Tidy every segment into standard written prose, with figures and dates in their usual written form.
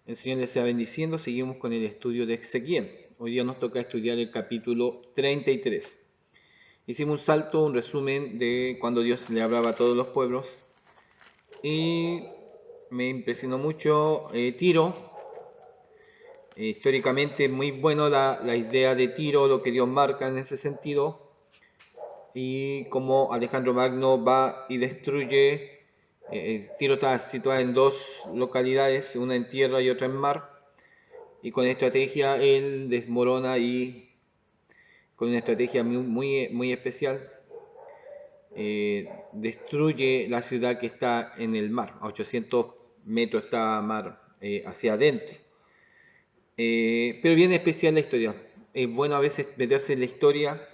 El Señor les sea bendiciendo. Seguimos con el estudio de Ezequiel. Hoy día nos toca estudiar el capítulo 33. Hicimos un salto, un resumen de cuando Dios le hablaba a todos los pueblos. Y me impresionó mucho Tiro. Históricamente muy bueno la idea de Tiro, lo que Dios marca en ese sentido. Y cómo Alejandro Magno va y destruye. Tiro está situada en dos localidades, una en tierra y otra en mar. Y con estrategia él desmorona y con una estrategia muy especial destruye la ciudad que está en el mar. A 800 metros está mar hacia adentro. Pero bien especial la historia. Es bueno a veces meterse en la historia,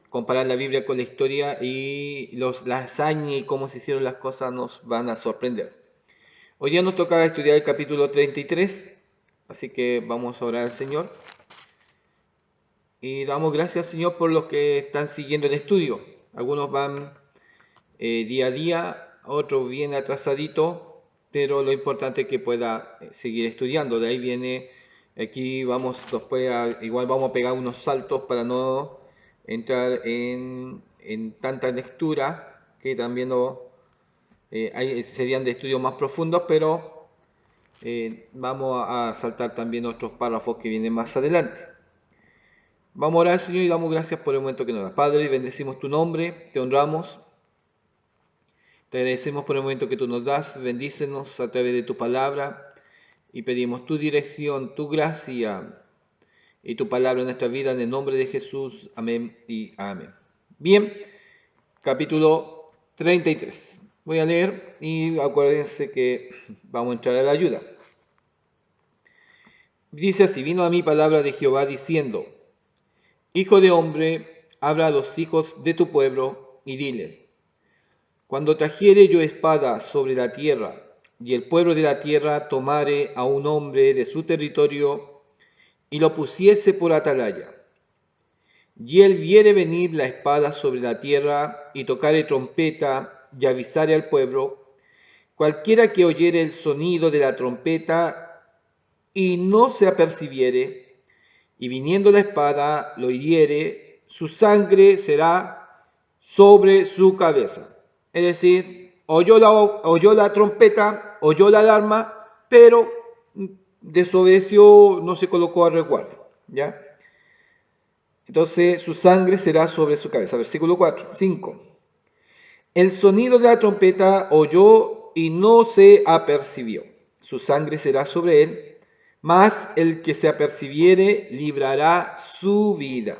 comparar la Biblia con la historia y la hazaña y cómo se hicieron las cosas nos van a sorprender. Hoy día nos toca estudiar el capítulo 33, así que vamos a orar al Señor. Y damos gracias, Señor, por los que están siguiendo el estudio. Algunos van día a día, otros bien atrasaditos, pero lo importante es que pueda seguir estudiando. De ahí viene, aquí vamos después, igual vamos a pegar unos saltos para no entrar en tanta lectura, que también serían de estudios más profundos, pero vamos a saltar también otros párrafos que vienen más adelante. Vamos a orar, Señor, y damos gracias por el momento que nos das. Padre, bendecimos tu nombre, te honramos, te agradecemos por el momento que tú nos das, bendícenos a través de tu palabra y pedimos tu dirección, tu gracia y tu palabra en nuestra vida en el nombre de Jesús. Amén y amén. Bien, capítulo 33. Voy a leer y acuérdense que vamos a entrar a la ayuda. Dice así: vino a mí palabra de Jehová diciendo: Hijo de hombre, habla a los hijos de tu pueblo y dile: cuando trajere yo espada sobre la tierra, y el pueblo de la tierra tomare a un hombre de su territorio y lo pusiese por atalaya, y él viere venir la espada sobre la tierra y tocare trompeta y avisare al pueblo, cualquiera que oyere el sonido de la trompeta y no se apercibiere, y viniendo la espada lo hiriere, su sangre será sobre su cabeza. Es decir, oyó la trompeta, oyó la alarma, pero desobedeció, no se colocó a resguardo, ¿ya? Entonces su sangre será sobre su cabeza. Versículo 5. El sonido de la trompeta oyó y no se apercibió. Su sangre será sobre él, mas el que se apercibiere librará su vida.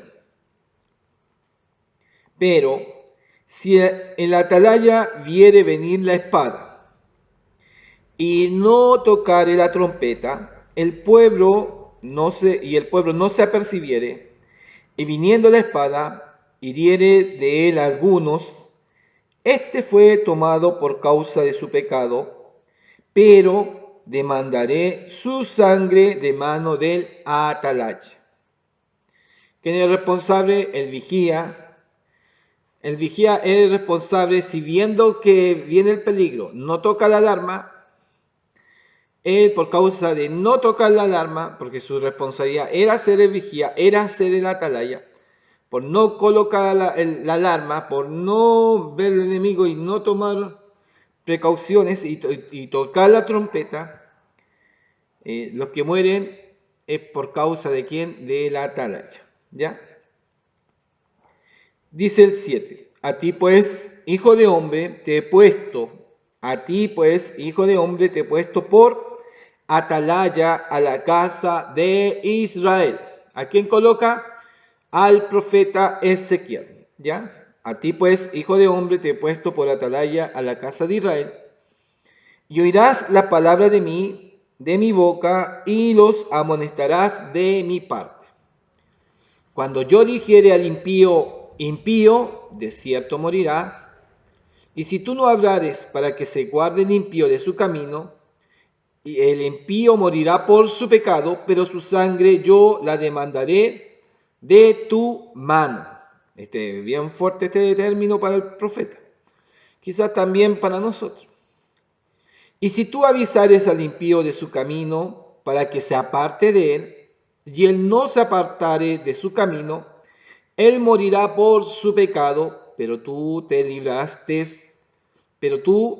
Pero si en la atalaya viere venir la espada y no tocare la trompeta, el pueblo no se apercibiere, y viniendo la espada hiriere de él algunos, este fue tomado por causa de su pecado, pero demandaré su sangre de mano del atalaya. ¿Quién es el responsable? El vigía. El vigía es responsable si viendo que viene el peligro no toca la alarma. Él, por causa de no tocar la alarma, porque su responsabilidad era ser el vigía, era ser el atalaya, por no colocar la alarma, por no ver al enemigo y no tomar precauciones y tocar la trompeta, los que mueren es por causa de quién? De la atalaya. ¿Ya? Dice el 7. A ti pues, hijo de hombre, te he puesto, a ti pues, hijo de hombre, te he puesto por atalaya a la casa de Israel. ¿A quién coloca? Al profeta Ezequiel. ¿Ya? A ti pues, hijo de hombre, te he puesto por atalaya a la casa de Israel. Y oirás la palabra de mi boca, y los amonestarás de mi parte. Cuando yo dijere al impío, impío, de cierto morirás, y si tú no hablares para que se guarde el impío de su camino, y el impío morirá por su pecado, pero su sangre yo la demandaré de tu mano. Bien fuerte este término para el profeta, quizás también para nosotros. Y si tú avisares al impío de su camino para que se aparte de él, y él no se apartare de su camino, él morirá por su pecado, pero tú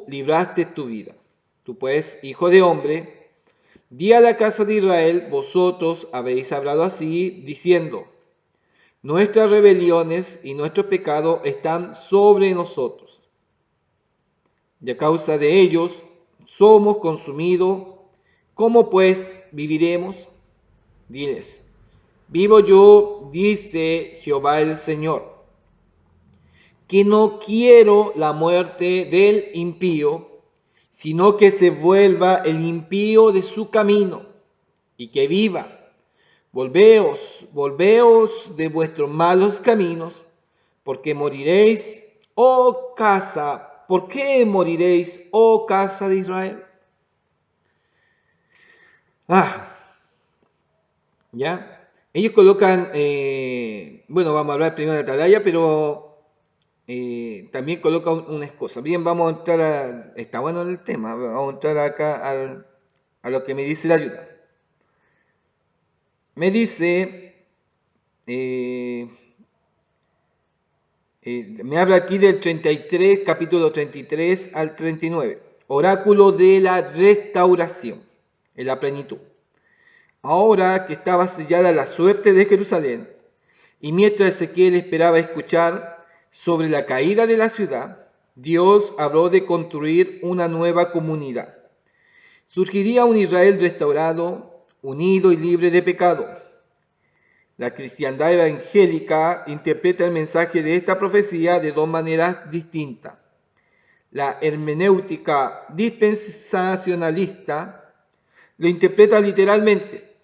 libraste tu vida. Tú pues, hijo de hombre, di a la casa de Israel, vosotros habéis hablado así, diciendo, nuestras rebeliones y nuestros pecados están sobre nosotros, y a causa de ellos somos consumidos. ¿Cómo pues viviremos? Diles, vivo yo, dice Jehová el Señor, que no quiero la muerte del impío, sino que se vuelva el impío de su camino y que viva. Volveos de vuestros malos caminos, porque moriréis, oh casa. ¿Por qué moriréis, oh casa de Israel? ¿Ya? Ellos colocan, bueno, vamos a hablar primero de Atalaya, pero también colocan unas cosas. Bien, vamos a entrar está bueno el tema, vamos a entrar acá a lo que me dice la ayuda. Me dice, me habla aquí del 33, capítulo 33 al 39, oráculo de la restauración, en la plenitud. Ahora que estaba sellada la suerte de Jerusalén, y mientras Ezequiel esperaba escuchar sobre la caída de la ciudad, Dios habló de construir una nueva comunidad. Surgiría un Israel restaurado, unido y libre de pecado. La cristiandad evangélica interpreta el mensaje de esta profecía de dos maneras distintas. La hermenéutica dispensacionalista lo interpreta literalmente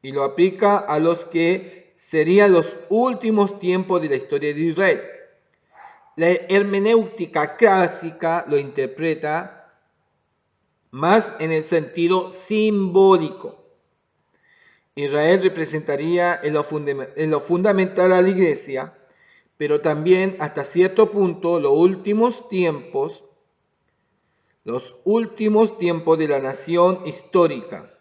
y lo aplica a los que serían los últimos tiempos de la historia de Israel. La hermenéutica clásica lo interpreta más en el sentido simbólico. Israel representaría en lo fundamental a la iglesia, pero también hasta cierto punto los últimos tiempos de la nación histórica.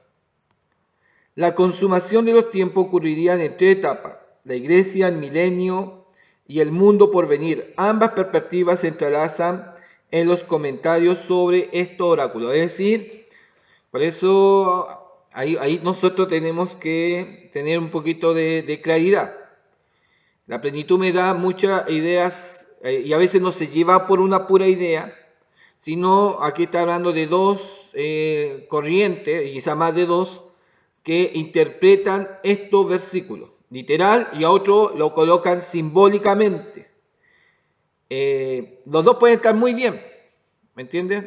La consumación de los tiempos ocurriría en tres etapas: la iglesia, el milenio y el mundo por venir. Ambas perspectivas se entrelazan en los comentarios sobre estos oráculos. Es decir, por eso ahí nosotros tenemos que tener un poquito de claridad. La plenitud me da muchas ideas y a veces no se lleva por una pura idea, sino aquí está hablando de dos corrientes, y quizá más de dos, que interpretan estos versículos, literal, y a otro lo colocan simbólicamente. Los dos pueden estar muy bien, ¿me entiendes?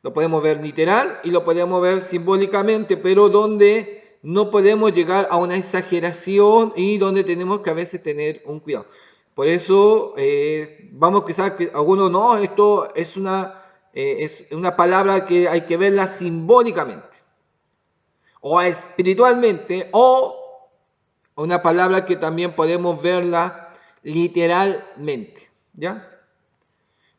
Lo podemos ver literal y lo podemos ver simbólicamente, pero donde no podemos llegar a una exageración y donde tenemos que a veces tener un cuidado. Por eso vamos quizás que algunos no, esto es una palabra que hay que verla simbólicamente o espiritualmente, o una palabra que también podemos verla literalmente, ¿ya?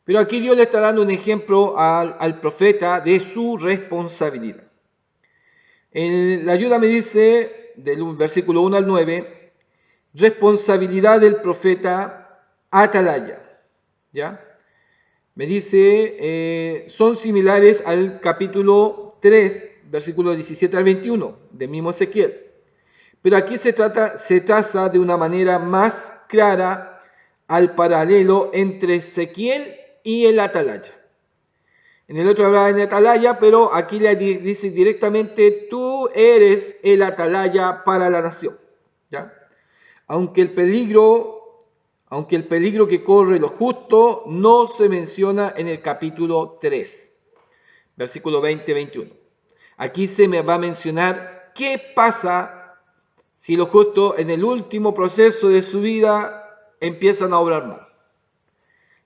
Pero aquí Dios le está dando un ejemplo al profeta de su responsabilidad. La ayuda me dice, del versículo 1 al 9, responsabilidad del profeta Atalaya, ¿ya? Me dice, son similares al capítulo 3, versículo 17 al 21, del mismo Ezequiel. Pero aquí se traza de una manera más clara al paralelo entre Ezequiel y el Atalaya. En el otro hablaba en Atalaya, pero aquí le dice directamente, tú eres el Atalaya para la nación, ¿ya? Aunque el peligro que corre lo justo no se menciona en el capítulo 3, versículo 20-21. Aquí se me va a mencionar qué pasa si los justos en el último proceso de su vida empiezan a obrar mal.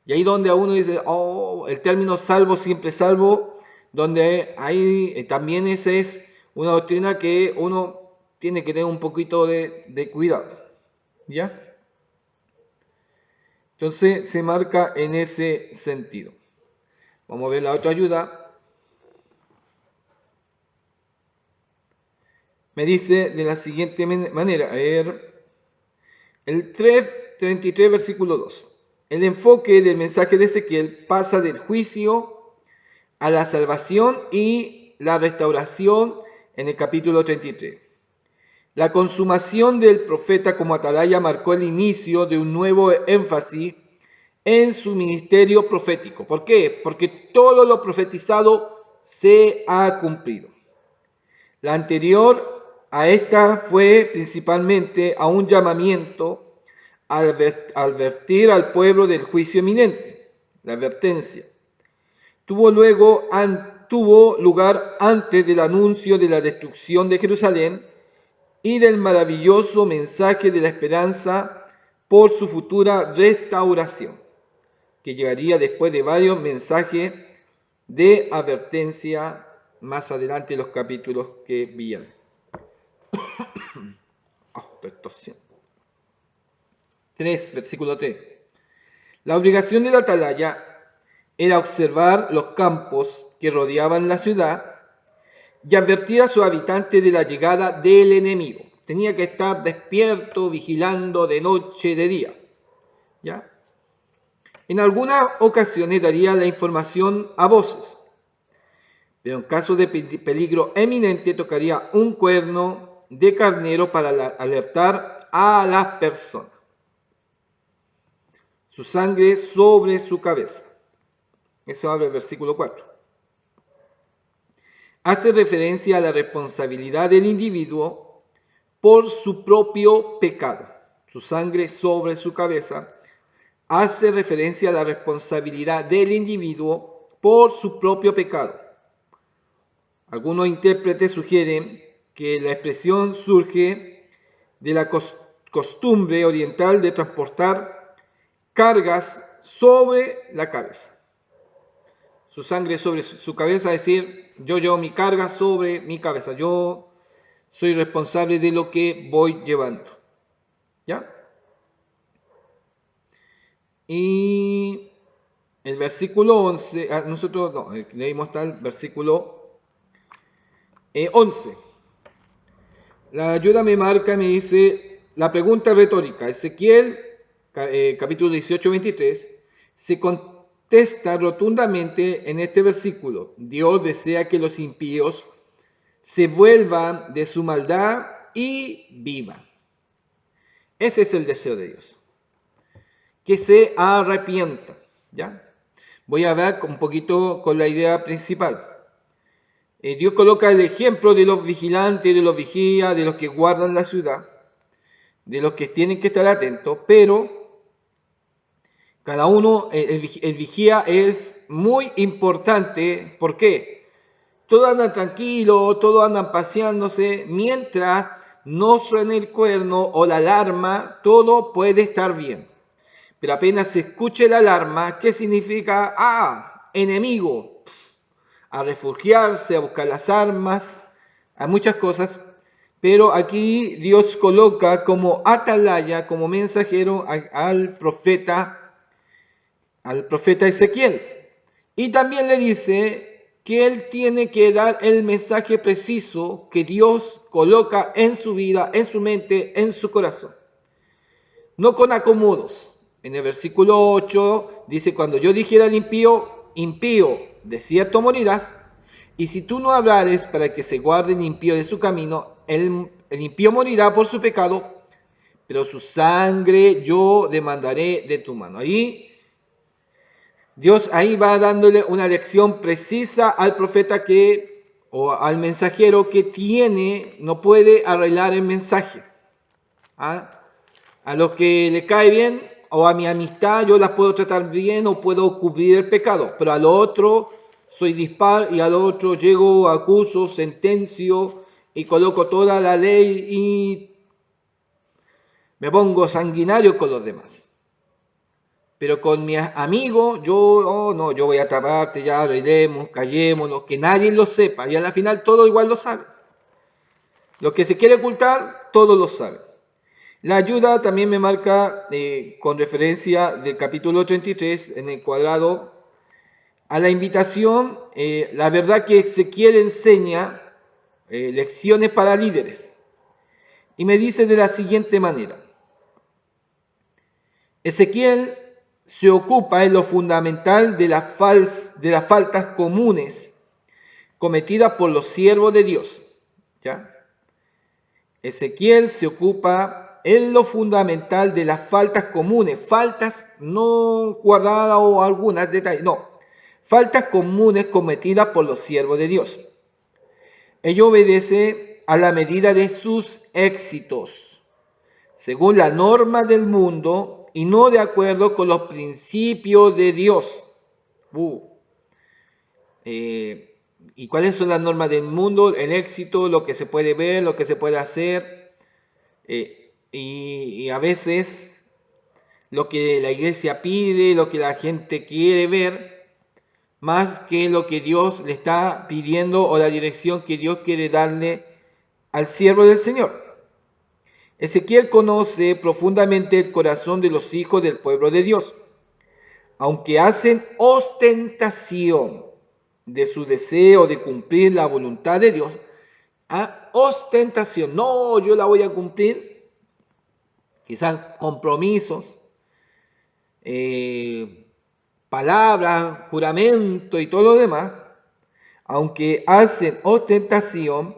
Y ahí donde a uno dice, oh, el término salvo, siempre salvo, donde ahí también esa es una doctrina que uno tiene que tener un poquito de cuidado, ¿ya? Entonces se marca en ese sentido. Vamos a ver la otra ayuda. Me dice de la siguiente manera, a ver, el 33, versículo 2. El enfoque del mensaje de Ezequiel pasa del juicio a la salvación y la restauración en el capítulo 33. La consumación del profeta como atalaya marcó el inicio de un nuevo énfasis en su ministerio profético. ¿Por qué? Porque todo lo profetizado se ha cumplido. La anterior a esta fue principalmente a un llamamiento a advertir al pueblo del juicio inminente, la advertencia. Tuvo lugar antes del anuncio de la destrucción de Jerusalén y del maravilloso mensaje de la esperanza por su futura restauración, que llegaría después de varios mensajes de advertencia más adelante en los capítulos que vienen. Estoy 3, versículo 3. La obligación de la atalaya era observar los campos que rodeaban la ciudad y advertir a sus habitantes de la llegada del enemigo. Tenía que estar despierto, vigilando de noche, de día. ¿Ya? En algunas ocasiones daría la información a voces, pero en caso de peligro eminente tocaría un cuerno de carnero para alertar a las personas. Su sangre sobre su cabeza. Eso habla el versículo 4. Hace referencia a la responsabilidad del individuo por su propio pecado. Su sangre sobre su cabeza hace referencia a la responsabilidad del individuo por su propio pecado. Algunos intérpretes sugieren que la expresión surge de la costumbre oriental de transportar cargas sobre la cabeza. Su sangre sobre su cabeza, es decir, yo llevo mi carga sobre mi cabeza, yo soy responsable de lo que voy llevando. ¿Ya? Y el versículo 11, nosotros no, leímos hasta el versículo 11. La ayuda me marca, me dice, la pregunta retórica, Ezequiel, capítulo 18, 23, se contesta rotundamente en este versículo. Dios desea que los impíos se vuelvan de su maldad y vivan. Ese es el deseo de Dios. Que se arrepienta, ¿ya? Voy a ver un poquito con la idea principal. Dios coloca el ejemplo de los vigilantes, de los vigías, de los que guardan la ciudad, de los que tienen que estar atentos, pero cada uno, el vigía es muy importante. ¿Por qué? Todos andan tranquilos, todos andan paseándose, mientras no suene el cuerno o la alarma, todo puede estar bien. Pero apenas se escuche la alarma, ¿qué significa? Enemigo. A refugiarse, a buscar las armas, a muchas cosas. Pero aquí Dios coloca como atalaya, como mensajero al profeta Ezequiel. Y también le dice que él tiene que dar el mensaje preciso que Dios coloca en su vida, en su mente, en su corazón. No con acomodos. En el versículo 8 dice, cuando yo dijera al impío, impío, de cierto morirás, y si tú no hablares para que se guarde el impío de su camino, el impío morirá por su pecado, pero su sangre yo demandaré de tu mano. Ahí Dios ahí va dándole una lección precisa al profeta o al mensajero que no puede arreglar el mensaje. A los que le cae bien o a mi amistad yo las puedo tratar bien o puedo cubrir el pecado, pero al otro soy dispar y al otro llego, acuso, sentencio y coloco toda la ley y me pongo sanguinario con los demás. Pero con mi amigo, yo voy a taparte, ya reiremos, callémonos, que nadie lo sepa. Y al final todo igual lo sabe. Lo que se quiere ocultar, todos lo saben. La ayuda también me marca, con referencia del capítulo 33, en el cuadrado, a la invitación, la verdad que Ezequiel enseña, lecciones para líderes. Y me dice de la siguiente manera: Ezequiel se ocupa en lo fundamental de las faltas comunes cometidas por los siervos de Dios. ¿Ya? Ezequiel se ocupa en lo fundamental de las faltas comunes, faltas no guardadas o algunas detalles, no, faltas comunes cometidas por los siervos de Dios. Ello obedece a la medida de sus éxitos, según la norma del mundo y no de acuerdo con los principios de Dios. ¿Y cuáles son las normas del mundo? El éxito, lo que se puede ver, lo que se puede hacer, y a veces lo que la iglesia pide, lo que la gente quiere ver, más que lo que Dios le está pidiendo o la dirección que Dios quiere darle al siervo del Señor. Ezequiel conoce profundamente el corazón de los hijos del pueblo de Dios, aunque hacen ostentación de su deseo de cumplir la voluntad de Dios. Ostentación, no, yo la voy a cumplir, quizás compromisos, palabras, juramento y todo lo demás, aunque hacen ostentación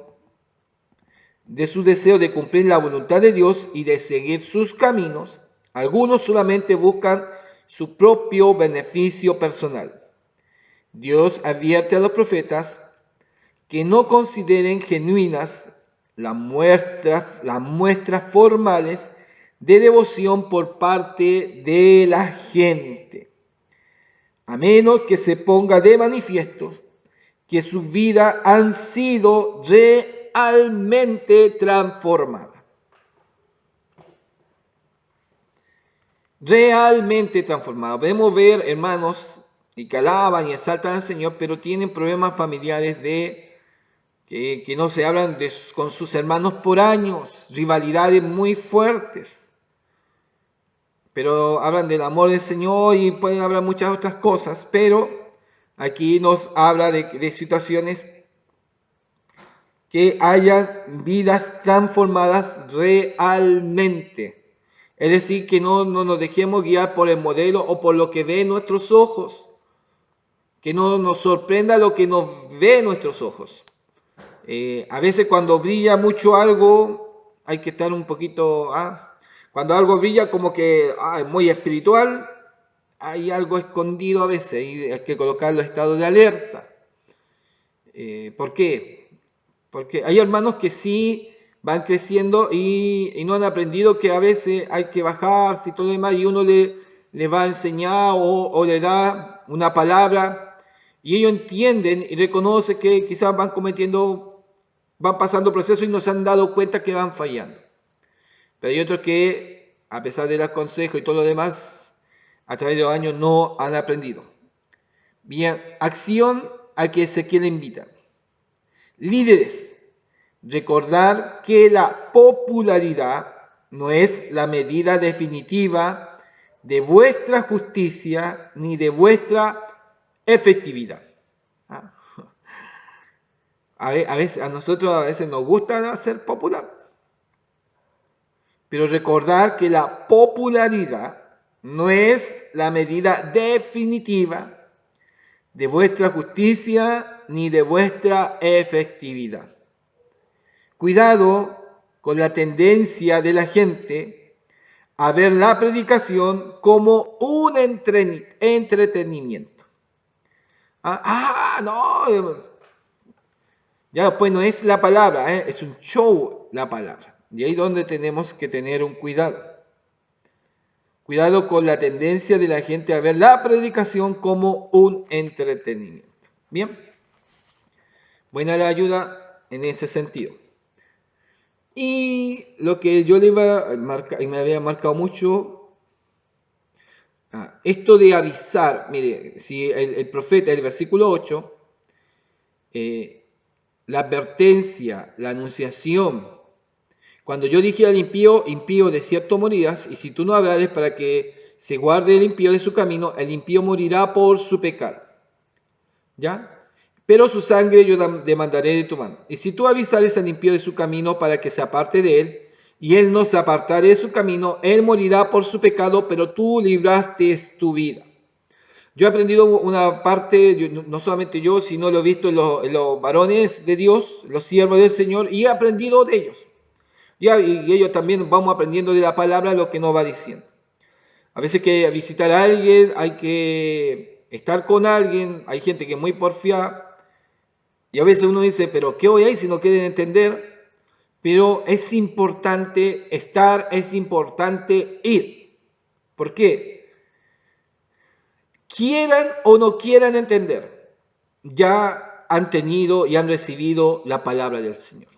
de su deseo de cumplir la voluntad de Dios y de seguir sus caminos, algunos solamente buscan su propio beneficio personal. Dios advierte a los profetas que no consideren genuinas las muestras formales de devoción por parte de la gente, a menos que se ponga de manifiesto que sus vidas han sido realmente transformadas. Realmente transformadas. Podemos ver hermanos y que alaban y exaltan al Señor, pero tienen problemas familiares que no se hablan con sus hermanos por años, rivalidades muy fuertes. Pero hablan del amor del Señor y pueden hablar muchas otras cosas, pero aquí nos habla de situaciones que hayan vidas transformadas realmente. Es decir, que no nos dejemos guiar por el modelo o por lo que ven nuestros ojos, que no nos sorprenda lo que nos ve nuestros ojos. A veces cuando brilla mucho algo, hay que estar un poquito... Cuando algo brilla como que es muy espiritual, hay algo escondido a veces y hay que colocarlo en estado de alerta. ¿Por qué? Porque hay hermanos que sí van creciendo y no han aprendido que a veces hay que bajarse y todo lo demás, y uno le va a enseñar o le da una palabra y ellos entienden y reconocen que quizás van pasando procesos y no se han dado cuenta que van fallando. Pero hay otros que, a pesar del consejo y todo lo demás, a través de los años no han aprendido. Bien, acción a que Ezequiel invita. Líderes, recordar que la popularidad no es la medida definitiva de vuestra justicia ni de vuestra efectividad. A nosotros a veces nos gusta ser popular, pero recordar que la popularidad no es la medida definitiva de vuestra justicia ni de vuestra efectividad. Cuidado con la tendencia de la gente a ver la predicación como un entretenimiento. No, ya después no es la palabra, es un show la palabra. Y ahí es donde tenemos que tener un cuidado. Cuidado con la tendencia de la gente a ver la predicación como un entretenimiento. Bien, buena la ayuda en ese sentido. Y lo que yo le iba a marcar, y me había marcado mucho, esto de avisar, mire, si el profeta, el versículo 8, la advertencia, la anunciación, cuando yo dije al impío, de cierto morirás, y si tú no hablares para que se guarde el impío de su camino, el impío morirá por su pecado. ¿Ya? pero su sangre yo demandaré de tu mano. Y si tú avisares al impío de su camino para que se aparte de él, y él no se apartare de su camino, él morirá por su pecado, pero tú libraste tu vida. Yo he aprendido una parte, no solamente yo, sino lo he visto en los varones de Dios, los siervos del Señor, y he aprendido de ellos. Y ellos también vamos aprendiendo de la palabra lo que nos va diciendo. A veces que visitar a alguien, hay que estar con alguien, hay gente que es muy porfiada, y a veces uno dice, pero ¿qué voy ahí si no quieren entender? Pero es importante estar, es importante ir. ¿Por qué? Quieran o no quieran entender, ya han tenido y han recibido la palabra del Señor.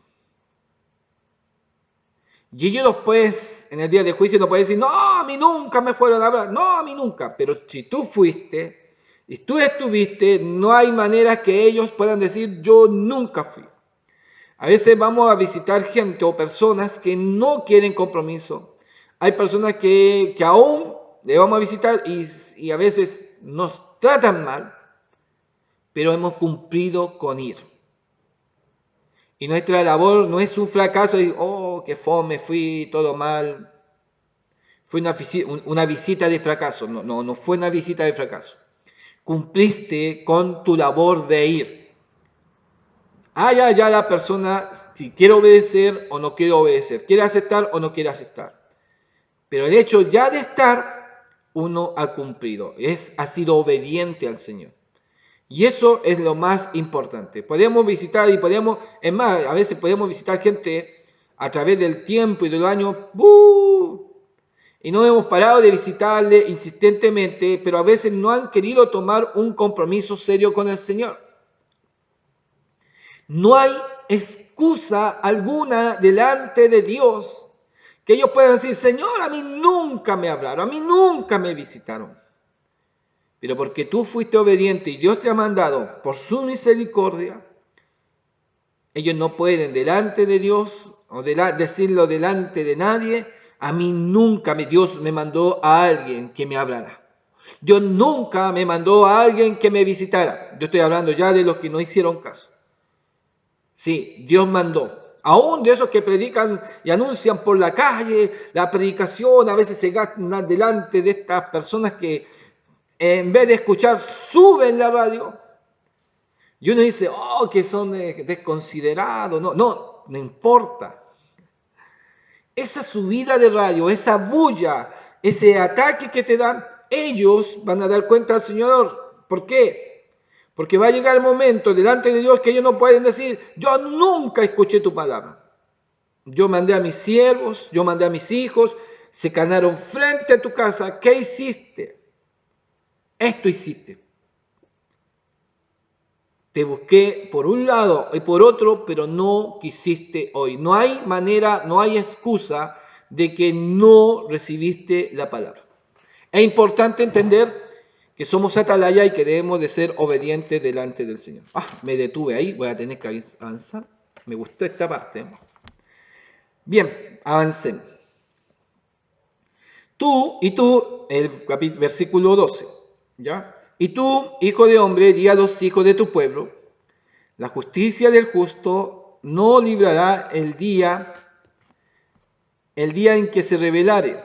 Y ellos después, en el día de juicio, no pueden decir, no, a mí nunca me fueron a hablar, no, a mí nunca. Pero si tú fuiste y tú estuviste, no hay manera que ellos puedan decir, yo nunca fui. A veces vamos a visitar gente o personas que no quieren compromiso. Hay personas que aún le vamos a visitar y a veces nos tratan mal, pero hemos cumplido con ir. Y nuestra labor no es un fracaso y, oh, qué fome, fui todo mal. Fue una visita de fracaso. No fue una visita de fracaso. Cumpliste con tu labor de ir. Ya la persona, si quiere obedecer o no quiere obedecer, quiere aceptar o no quiere aceptar. Pero el hecho ya de estar, uno ha cumplido, ha sido obediente al Señor. Y eso es lo más importante. Podemos visitar es más, a veces podemos visitar gente a través del tiempo y del año, y no hemos parado de visitarle insistentemente, pero a veces no han querido tomar un compromiso serio con el Señor. No hay excusa alguna delante de Dios que ellos puedan decir, Señor, a mí nunca me hablaron, a mí nunca me visitaron. Pero porque tú fuiste obediente y Dios te ha mandado por su misericordia, ellos no pueden delante de Dios o decirlo delante de nadie, a mí nunca Dios me mandó a alguien que me hablara. Dios nunca me mandó a alguien que me visitara. Yo estoy hablando ya de los que no hicieron caso. Sí, Dios mandó. Aún de esos que predican y anuncian por la calle, la predicación, a veces se gastan delante de estas personas que en vez de escuchar suben la radio. Y uno dice, oh, que son desconsiderados. No importa. Esa subida de radio, esa bulla, ese ataque que te dan, ellos van a dar cuenta al Señor. ¿Por qué? Porque va a llegar el momento delante de Dios que ellos no pueden decir, yo nunca escuché tu palabra. Yo mandé a mis siervos, yo mandé a mis hijos, se ganaron frente a tu casa. ¿Qué hiciste? Esto hiciste. Te busqué por un lado y por otro, pero no quisiste hoy. No hay manera, no hay excusa de que no recibiste la palabra. Es importante entender que somos atalaya y que debemos de ser obedientes delante del Señor. Me detuve ahí, voy a tener que avanzar. Me gustó esta parte. Bien, avancemos. Tú, el versículo 12, ¿ya? Y tú, hijo de hombre, di a los hijos de tu pueblo, la justicia del justo no librará el día en que se rebelare.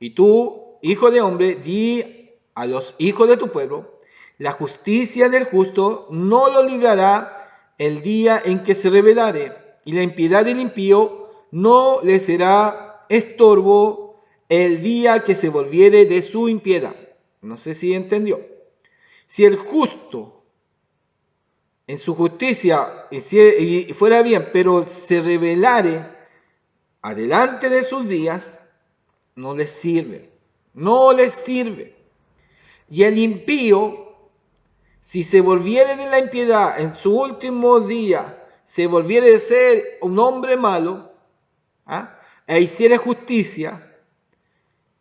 Y tú, hijo de hombre, di a los hijos de tu pueblo, la justicia del justo no lo librará el día en que se rebelare, y la impiedad del impío no le será estorbo el día que se volviere de su impiedad. No sé si entendió. Si el justo en su justicia y fuera bien, pero se rebelare adelante de sus días, no les sirve. No les sirve. Y el impío, si se volviere de la impiedad en su último día, se volviere de ser un hombre malo, e hiciera justicia,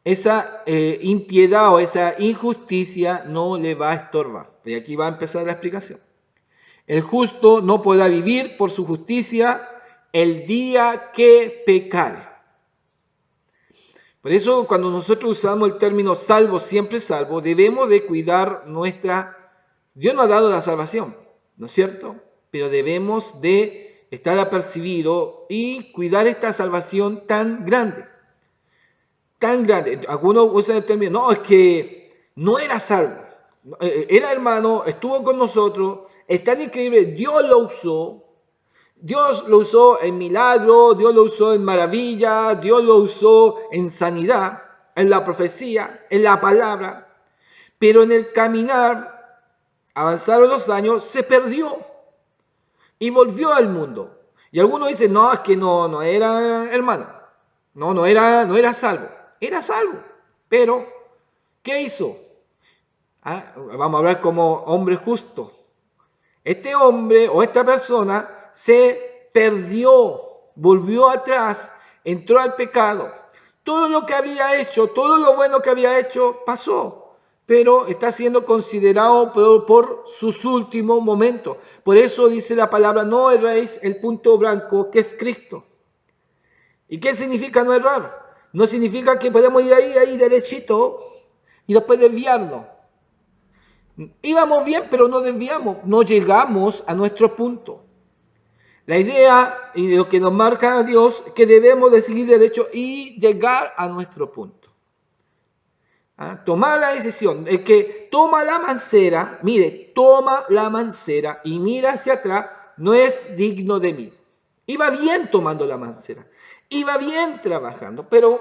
esa impiedad o esa injusticia no le va a estorbar. Y aquí va a empezar la explicación. El justo no podrá vivir por su justicia el día que pecare. Por eso cuando nosotros usamos el término salvo, siempre salvo, debemos de cuidar Dios nos ha dado la salvación, ¿no es cierto? Pero debemos de estar apercibidos y cuidar esta salvación tan grande. Tan grande. Algunos usan el término, no, es que no era salvo. Era hermano, estuvo con nosotros, es tan increíble, Dios lo usó en milagros, Dios lo usó en maravillas, Dios lo usó en sanidad, en la profecía, en la palabra, pero en el caminar, avanzaron los años, se perdió y volvió al mundo. Y algunos dicen, no, es que no era hermano, no era salvo, era salvo, pero ¿qué hizo? Vamos a hablar como hombre justo. Este hombre o esta persona se perdió, volvió atrás, entró al pecado. Todo lo que había hecho, todo lo bueno que había hecho, pasó, pero está siendo considerado por sus últimos momentos. Por eso dice la palabra, no erréis el punto blanco que es Cristo. ¿Y qué significa no errar? No significa que podemos ir ahí derechito y después desviarnos. Íbamos bien, pero no desviamos, no llegamos a nuestro punto. La idea y lo que nos marca a Dios es que debemos de seguir derecho y llegar a nuestro punto. Tomar la decisión. El que toma la mancera, mire, toma la mancera y mira hacia atrás, no es digno de mí. Iba bien tomando la mancera, iba bien trabajando, pero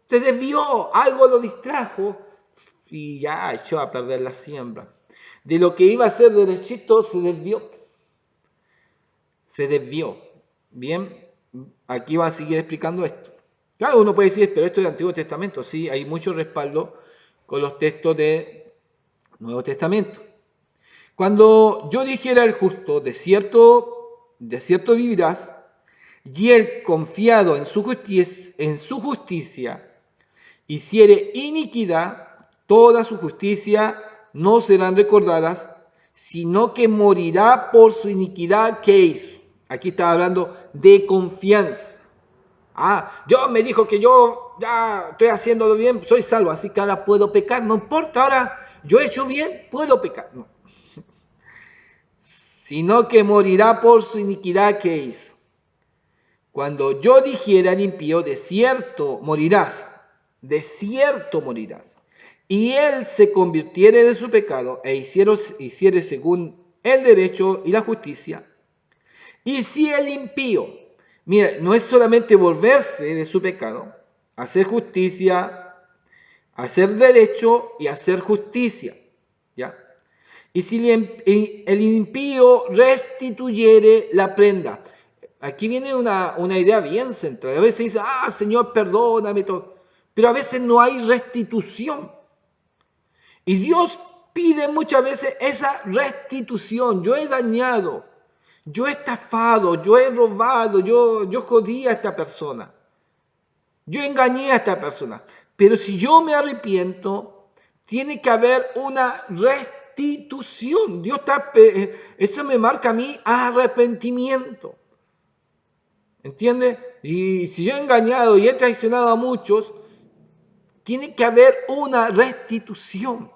se desvió, algo lo distrajo y ya echó a perder la siembra. De lo que iba a ser derechito se desvió. Se desvió. Bien, aquí va a seguir explicando esto. Claro, uno puede decir, pero esto es del Antiguo Testamento. Sí, hay mucho respaldo con los textos del Nuevo Testamento. Cuando yo dijera al justo, de cierto vivirás, y él confiado en su justicia, hiciere iniquidad, toda su justicia no serán recordadas, sino que morirá por su iniquidad que hizo. Aquí está hablando de confianza. Dios me dijo que yo ya estoy haciéndolo bien, soy salvo, así que ahora puedo pecar, no importa, ahora yo he hecho bien, puedo pecar. No. Sino que morirá por su iniquidad que hizo. Cuando yo dijera al impío, de cierto morirás, y él se convirtiere de su pecado e hiciere según el derecho y la justicia, y si el impío, mira, no es solamente volverse de su pecado, hacer justicia, hacer derecho y hacer justicia, ¿ya? Y si el impío restituyere la prenda. Aquí viene una idea bien central. A veces dice, Señor, perdóname todo. Pero a veces no hay restitución. Y Dios pide muchas veces esa restitución. Yo he dañado, yo he estafado, yo he robado, yo jodí a esta persona. Yo engañé a esta persona. Pero si yo me arrepiento, tiene que haber una restitución. Eso me marca a mí arrepentimiento. ¿Entiendes? Y si yo he engañado y he traicionado a muchos, tiene que haber una restitución.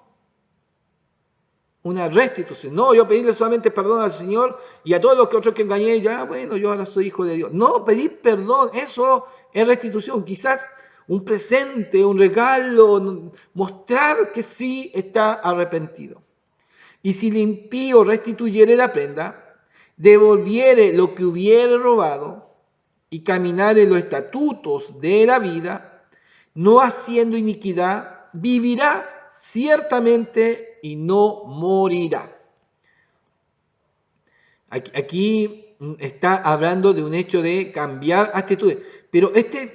Una restitución. No, yo pedirle solamente perdón al Señor y a todos los otros que engañé, ya, bueno, yo ahora soy hijo de Dios. No, pedir perdón, eso es restitución. Quizás un presente, un regalo, mostrar que sí está arrepentido. Y si el impío restituyere la prenda, devolviere lo que hubiere robado y caminare en los estatutos de la vida, no haciendo iniquidad, vivirá ciertamente y no morirá. Aquí está hablando de un hecho de cambiar actitudes, pero este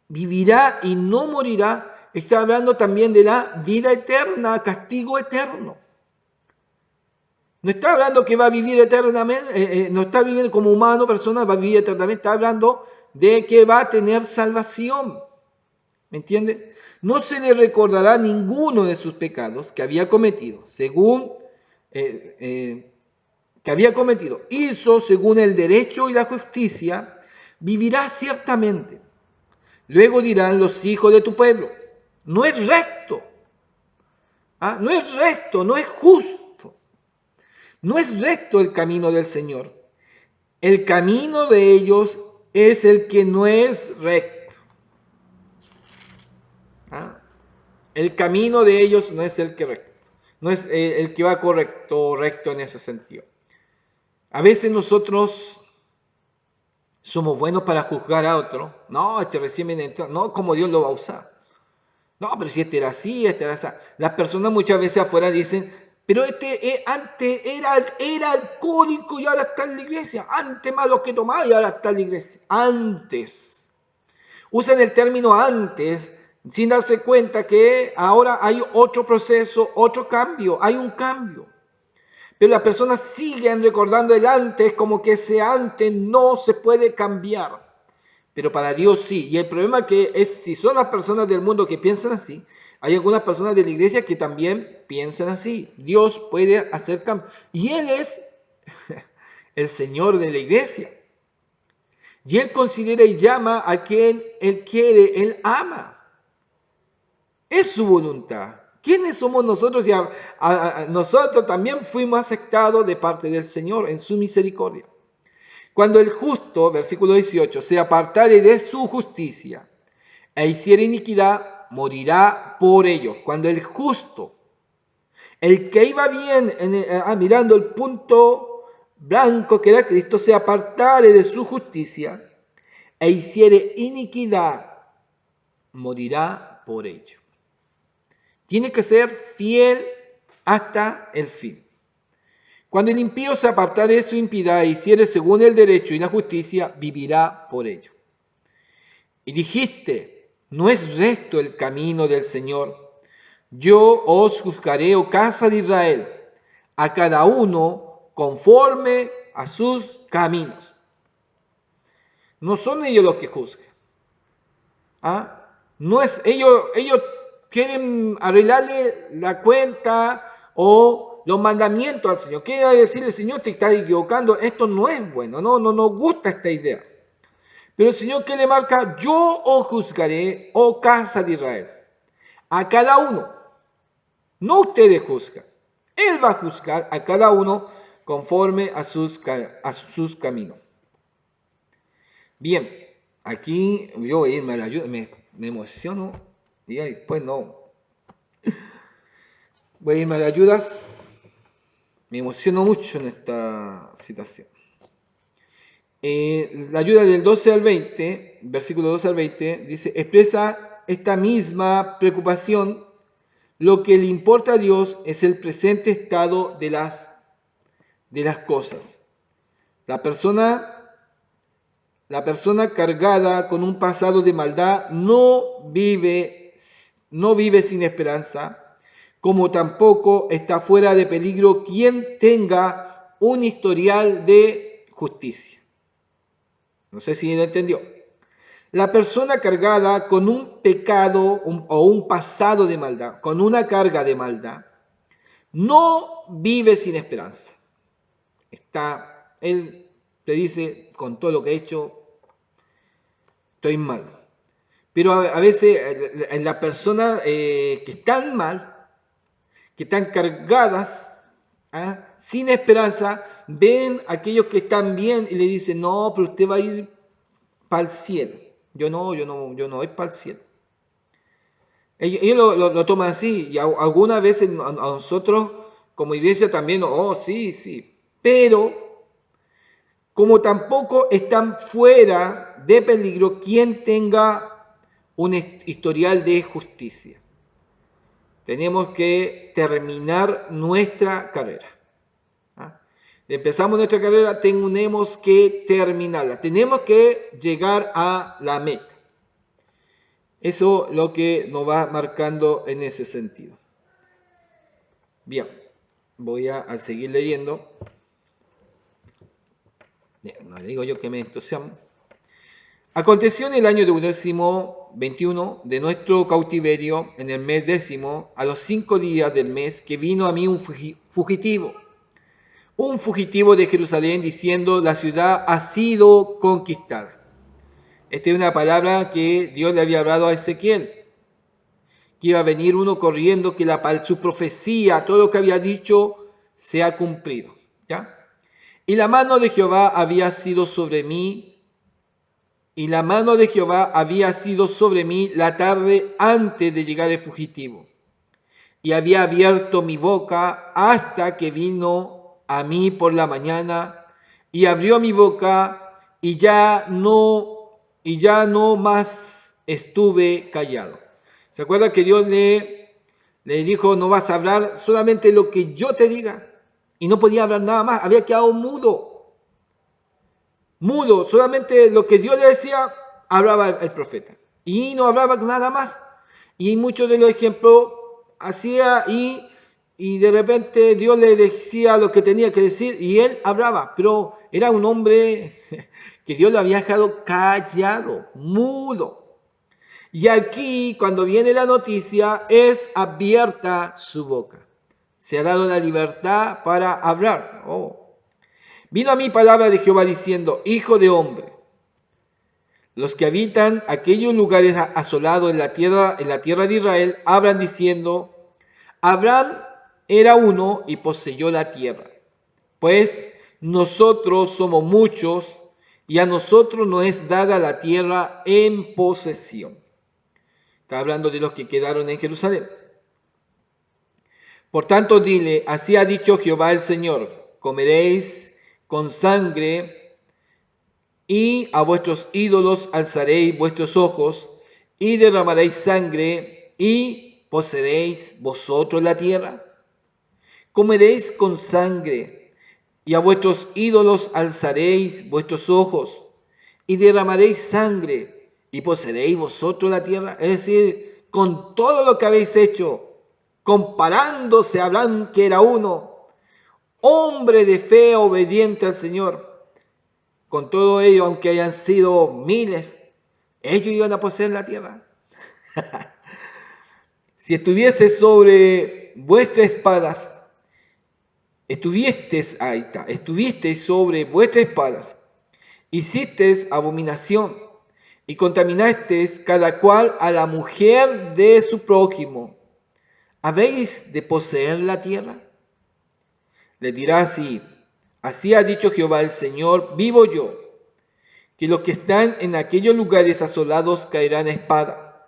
vivirá y no morirá, está hablando también de la vida eterna, castigo eterno. No está hablando que va a vivir eternamente, no está viviendo como humano, persona, va a vivir eternamente, está hablando de que va a tener salvación. ¿Me entiende? No se le recordará ninguno de sus pecados que había cometido, Hizo según el derecho y la justicia, vivirá ciertamente. Luego dirán los hijos de tu pueblo, no es recto, no es justo. No es recto el camino del Señor. El camino de ellos es el que no es recto. ¿Ah? El camino de ellos no es el que recto. No es el que va correcto, recto en ese sentido. A veces nosotros somos buenos para juzgar a otro. No, este recién viene entrando. No, como Dios lo va a usar. No, pero si este era así, este era así. Las personas muchas veces afuera dicen, pero este antes era alcohólico y ahora está en la iglesia. Antes malo que tomaba y ahora está en la iglesia. Antes. Usan el término antes sin darse cuenta que ahora hay otro proceso, otro cambio, hay un cambio. Pero las personas siguen recordando el antes como que ese antes no se puede cambiar. Pero para Dios sí. Y el problema que es, si son las personas del mundo que piensan así, hay algunas personas de la iglesia que también piensan así. Dios puede hacer cambios. Y Él es el Señor de la iglesia. Y Él considera y llama a quien Él quiere, Él ama. Es su voluntad. ¿Quiénes somos nosotros? Y nosotros también fuimos aceptados de parte del Señor en su misericordia. Cuando el justo, versículo 18, se apartare de su justicia e hiciere iniquidad, morirá por ello. Cuando el justo, el que iba bien mirando el punto blanco que era Cristo, se apartare de su justicia e hiciere iniquidad, morirá por ello. Tiene que ser fiel hasta el fin. Cuando el impío se apartare de su impiedad e hiciere según el derecho y la justicia, vivirá por ello. Y dijiste, no es recto el camino del Señor. Yo os juzgaré, oh casa de Israel, a cada uno conforme a sus caminos. No son ellos los que juzgan. ¿Ah? No es ellos quieren arreglarle la cuenta o los mandamientos al Señor. Quiere decirle, Señor, te estás equivocando, esto no es bueno, no nos gusta esta idea. Pero el Señor que le marca, yo os juzgaré, oh casa de Israel, a cada uno. No ustedes juzgan. Él va a juzgar a cada uno conforme a sus caminos. Bien, aquí yo voy a irme a la ayuda, me emociono y después no. Voy a irme a la ayudas, me emociono mucho en esta situación. La ayuda del 12 al 20, versículo 12 al 20, dice, expresa esta misma preocupación. Lo que le importa a Dios es el presente estado de las cosas. La persona cargada con un pasado de maldad no vive sin esperanza, como tampoco está fuera de peligro quien tenga un historial de justicia. No sé si lo entendió. La persona cargada con un pecado o un pasado de maldad, con una carga de maldad, no vive sin esperanza. Él te dice, con todo lo que he hecho, estoy mal. Pero a veces en las personas que están mal, que están cargadas, sin esperanza, ven a aquellos que están bien y le dicen, no, pero usted va a ir para el cielo. Yo no voy para el cielo. Ellos lo toman así, y algunas veces a nosotros como iglesia también, oh, sí, pero como tampoco están fuera de peligro quien tenga un historial de justicia. Tenemos que terminar nuestra carrera. Empezamos nuestra carrera, tenemos que terminarla, tenemos que llegar a la meta. Eso es lo que nos va marcando en ese sentido. Bien, voy a seguir leyendo. No digo yo que me entusiasmo. Aconteció en el año 21 de nuestro cautiverio, en el mes 10, a los 5 días del mes, que vino a mí un fugitivo de Jerusalén, diciendo, la ciudad ha sido conquistada. Esta es una palabra que Dios le había hablado a Ezequiel, que iba a venir uno corriendo, que su profecía, todo lo que había dicho, se ha cumplido. ¿Ya? Y la mano de Jehová había sido sobre mí, y la mano de Jehová había sido sobre mí la tarde antes de llegar el fugitivo. Y había abierto mi boca hasta que vino a mí por la mañana, y abrió mi boca, y ya no más estuve callado. ¿Se acuerda que Dios le dijo, no vas a hablar solamente lo que yo te diga? Y no podía hablar nada más, había quedado mudo, solamente lo que Dios le decía, hablaba el profeta. Y no hablaba nada más. Y muchos de los ejemplos hacía y de repente Dios le decía lo que tenía que decir y él hablaba. Pero era un hombre que Dios lo había dejado callado, mudo. Y aquí, cuando viene la noticia, es abierta su boca. Se ha dado la libertad para hablar. Vino a mí palabra de Jehová diciendo, hijo de hombre, los que habitan aquellos lugares asolados en la tierra de Israel, hablan diciendo, Abraham era uno y poseyó la tierra. Pues nosotros somos muchos y a nosotros no es dada la tierra en posesión. Está hablando de los que quedaron en Jerusalén. Por tanto, dile, así ha dicho Jehová el Señor, comeréis con sangre y a vuestros ídolos alzaréis vuestros ojos y derramaréis sangre y poseeréis vosotros la tierra. Comeréis con sangre y a vuestros ídolos alzaréis vuestros ojos y derramaréis sangre y poseeréis vosotros la tierra. Es decir, con todo lo que habéis hecho, comparándose, Abraham que era uno, hombre de fe obediente al Señor. Con todo ello, aunque hayan sido miles, ellos iban a poseer la tierra. Si estuviese sobre vuestras espadas, estuvisteis sobre vuestras espadas, hicisteis abominación y contaminasteis cada cual a la mujer de su prójimo, ¿habéis de poseer la tierra? Le dirá así, así ha dicho Jehová el Señor, vivo yo, que los que están en aquellos lugares asolados caerán a espada,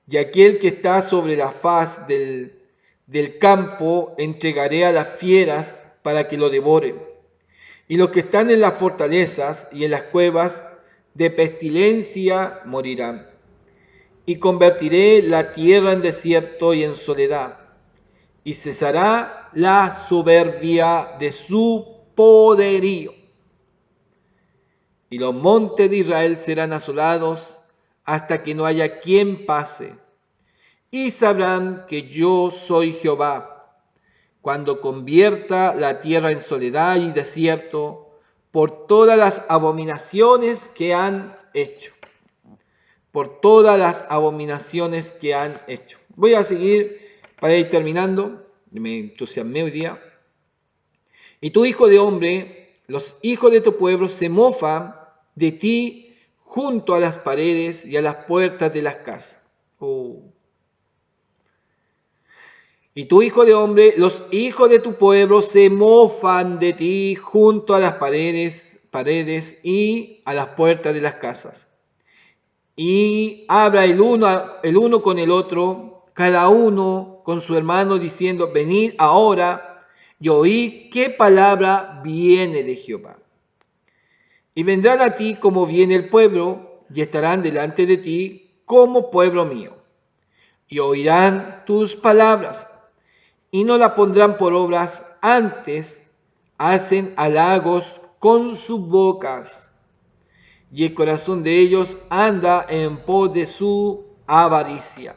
y aquel que está sobre la faz del campo entregaré a las fieras para que lo devoren, y los que están en las fortalezas y en las cuevas de pestilencia morirán. Y convertiré la tierra en desierto y en soledad, y cesará la soberbia de su poderío. Y los montes de Israel serán asolados hasta que no haya quien pase. Y sabrán que yo soy Jehová, cuando convierta la tierra en soledad y desierto por todas las abominaciones que han hecho. Por todas las abominaciones que han hecho. Voy a seguir para ir terminando. Me entusiasmé hoy día. Y tú, hijo de hombre, los hijos de tu pueblo se mofan de ti junto a las paredes y a las puertas de las casas. Y tú, hijo de hombre, los hijos de tu pueblo se mofan de ti junto a las paredes y a las puertas de las casas. Y habla el uno con el otro, cada uno con su hermano, diciendo, venid ahora y oíd qué palabra viene de Jehová. Y vendrán a ti como viene el pueblo, y estarán delante de ti como pueblo mío. Y oirán tus palabras, y no la pondrán por obras, antes hacen halagos con sus bocas, y el corazón de ellos anda en pos de su avaricia.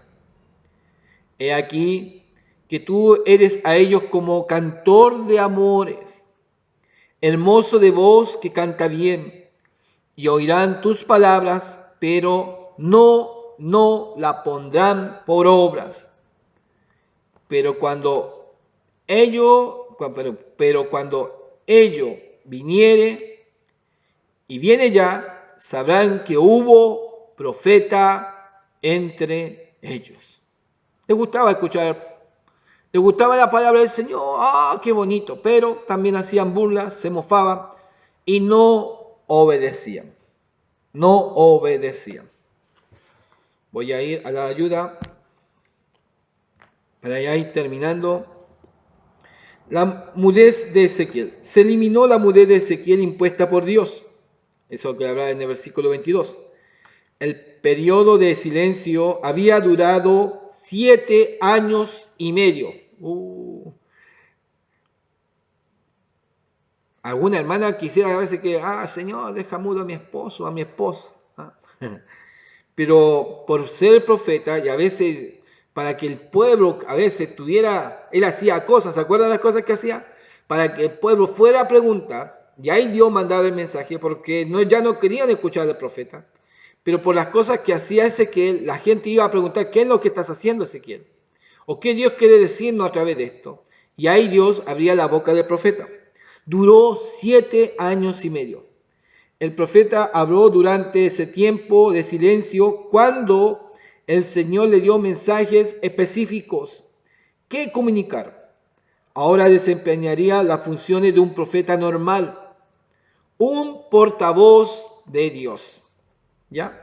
He aquí que tú eres a ellos como cantor de amores, hermoso de voz que canta bien, y oirán tus palabras, pero no la pondrán por obras. Pero cuando ello viniere, y viene ya, sabrán que hubo profeta entre ellos. ¿Te gustaba escuchar Le gustaba la palabra del Señor, qué bonito, pero también hacían burlas, se mofaban y no obedecían. No obedecían. Voy a ir a la ayuda para ya ir terminando. La mudez de Ezequiel. Se eliminó la mudez de Ezequiel impuesta por Dios. Eso que habla en el versículo 22. El periodo de silencio había durado 7 años y medio. Alguna hermana quisiera a veces que, Señor, deja mudo a mi esposo, a mi esposa. Pero por ser profeta y a veces para que el pueblo a veces tuviera, él hacía cosas, ¿se acuerdan las cosas que hacía? Para que el pueblo fuera a preguntar, y ahí Dios mandaba el mensaje porque ya no querían escuchar al profeta. Pero por las cosas que hacía Ezequiel, la gente iba a preguntar, ¿qué es lo que estás haciendo, Ezequiel? ¿O qué Dios quiere decirnos a través de esto? Y ahí Dios abría la boca del profeta. Duró 7 años y medio. El profeta habló durante ese tiempo de silencio cuando el Señor le dio mensajes específicos que comunicar. Ahora desempeñaría las funciones de un profeta normal, un portavoz de Dios. ¿Ya?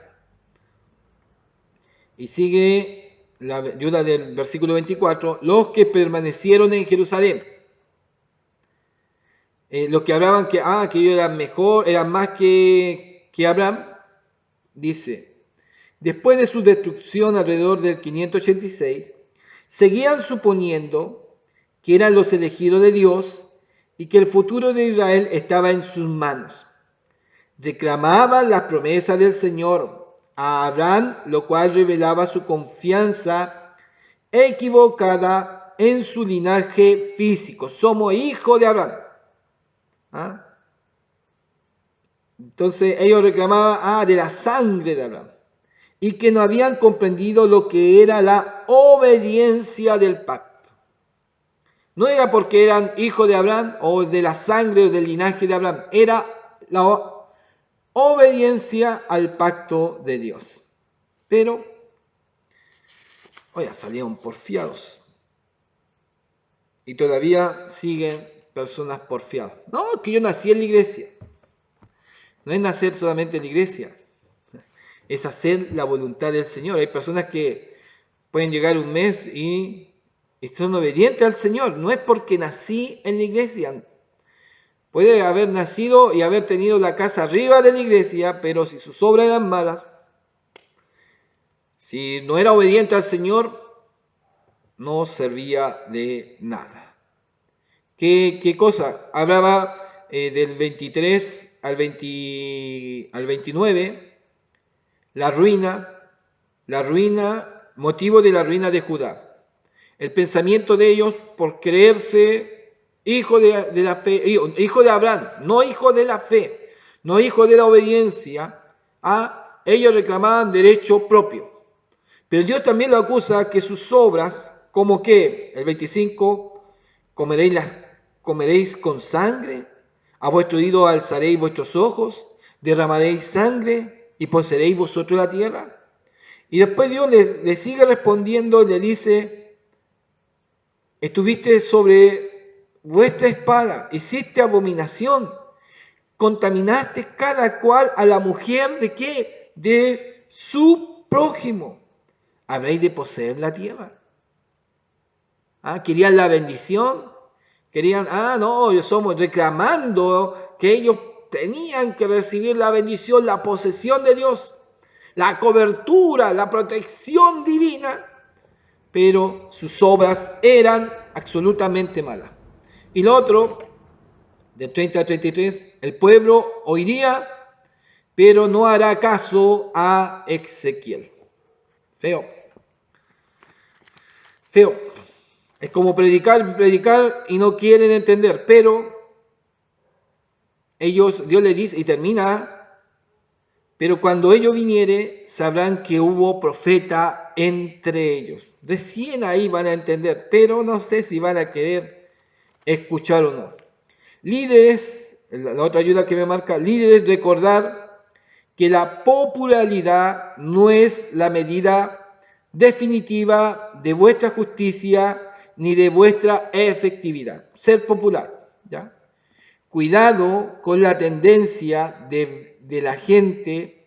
Y sigue la ayuda del versículo 24, los que permanecieron en Jerusalén. Los que hablaban que ellos eran mejor, eran más que Abraham, dice, después de su destrucción alrededor del 586, seguían suponiendo que eran los elegidos de Dios y que el futuro de Israel estaba en sus manos. Reclamaban las promesas del Señor a Abraham, lo cual revelaba su confianza equivocada en su linaje físico. Somos hijos de Abraham. Entonces ellos reclamaban de la sangre de Abraham y que no habían comprendido lo que era la obediencia del pacto. No era porque eran hijos de Abraham o de la sangre o del linaje de Abraham, era la obediencia al pacto de Dios. Pero salieron porfiados y todavía siguen personas porfiadas. No, que yo nací en la iglesia. No es nacer solamente en la iglesia, es hacer la voluntad del Señor. Hay personas que pueden llegar un mes y son obedientes al Señor. No es porque nací en la iglesia. Puede haber nacido y haber tenido la casa arriba de la iglesia, pero si sus obras eran malas, si no era obediente al Señor, no servía de nada. ¿Qué cosa? Hablaba del 23 al 29, la ruina, motivo de la ruina de Judá. El pensamiento de ellos por creerse hijo de la fe, hijo de Abraham, no hijo de la fe, no hijo de la obediencia, ellos reclamaban derecho propio. Pero Dios también lo acusa que sus obras, como que, el 25, comeréis con sangre, a vuestro oído alzaréis vuestros ojos, derramaréis sangre y poseeréis vosotros la tierra. Y después Dios le sigue respondiendo y le dice, estuviste sobre vuestra espada, hiciste abominación, contaminaste cada cual a la mujer ¿de qué? De su prójimo. Habréis de poseer la tierra. Querían la bendición, querían, somos reclamando que ellos tenían que recibir la bendición, la posesión de Dios, la cobertura, la protección divina, pero sus obras eran absolutamente malas. Y lo otro, de 30 a 33, el pueblo oiría, pero no hará caso a Ezequiel. Feo. Es como predicar y no quieren entender, pero Dios les dice y termina, pero cuando ellos viniere sabrán que hubo profeta entre ellos. Recién ahí van a entender, pero no sé si van a querer escuchar o no. Líderes, la otra ayuda que me marca, líderes, recordar que la popularidad no es la medida definitiva de vuestra justicia, ni de vuestra efectividad. Ser popular, ¿ya? Cuidado con la tendencia de la gente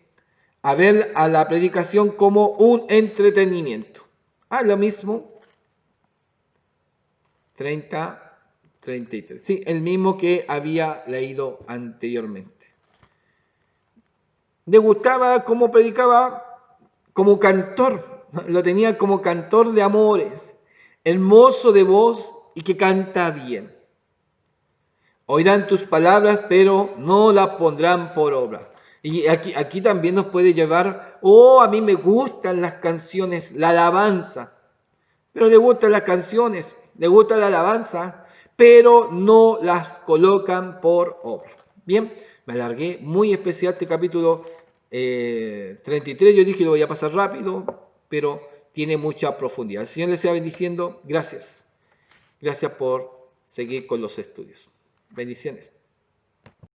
a ver a la predicación como un entretenimiento. Lo mismo, 33. Sí, el mismo que había leído anteriormente. Le gustaba cómo predicaba como cantor, lo tenía como cantor de amores, hermoso de voz y que canta bien. Oirán tus palabras, pero no las pondrán por obra. Y aquí también nos puede llevar, a mí me gustan las canciones, la alabanza, pero le gustan las canciones, le gusta la alabanza, pero no las colocan por obra. Bien, me alargué, muy especial este capítulo 33, yo dije lo voy a pasar rápido, pero tiene mucha profundidad. El Señor les sea bendiciendo, gracias. Gracias por seguir con los estudios. Bendiciones.